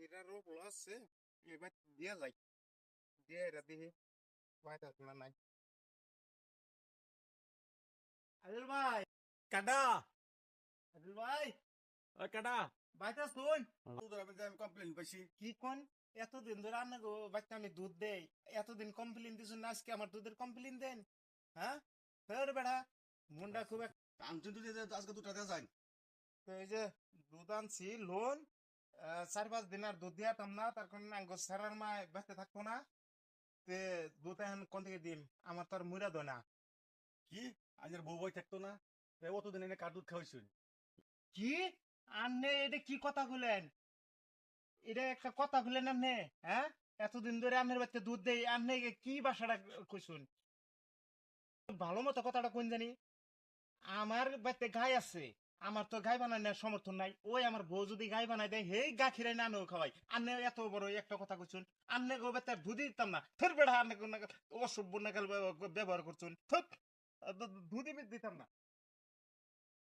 এরা রোগ আছে এবার দিয়া যাই দিয়ে এরা দিহি বাইতাছ না নাই আদিল ভাই কাডা আদিল ভাই ওই কাডা বাইতাছ তুই তোদের আমি কমপ্লেন পাইছি কি কোন এতদিন ধরে আনে গো বাচ্চা আমি দুধ দেই এতদিন কমপ্লেন দিছুন না আজকে আমার দুধের কমপ্লেন দেন হ্যাঁ ফের বেড়া মুন্ডা খুব আনছেন তুই আজকে 2টা দেওয়া যায় এই যে দুধ আনছি লোন 4-5 দিন আর দুধ দিয়াতাম না তার কারণে আঙ্গ সারার মা বেঁচে থাকবো না তে দুধ এখন কোন থেকে দিম আমার তো আর মুড়া দো না কি আজের বউ বই থাকতো না অতদিন এনে কার দুধ খাওয়াইছুন কি আন্নে এটা কি কথা বলেন এটা একটা কথা বলেন আন্নে হ্যাঁ এতদিন ধরে আন্নের বাচ্চা দুধ দেই আন্নে কি বাসাটা কইছুন ভালো মতো কথাটা কোন জানি আমার বাড়িতে গাই আছে আমার তো গাই বানানোর সমর্থন নাই ওই আমার বউ যদি গাই বানাই দেয় হেই গা খিরাই নানো খাওয়াই আন্নে এত বড় একটা কথা কইছুন আন্নে গো বাচ্চা দুধ দিতাম না তোর বেড়া আন্নে অসভ্য নাকাল ব্যবহার করছুন দুধই দিতাম না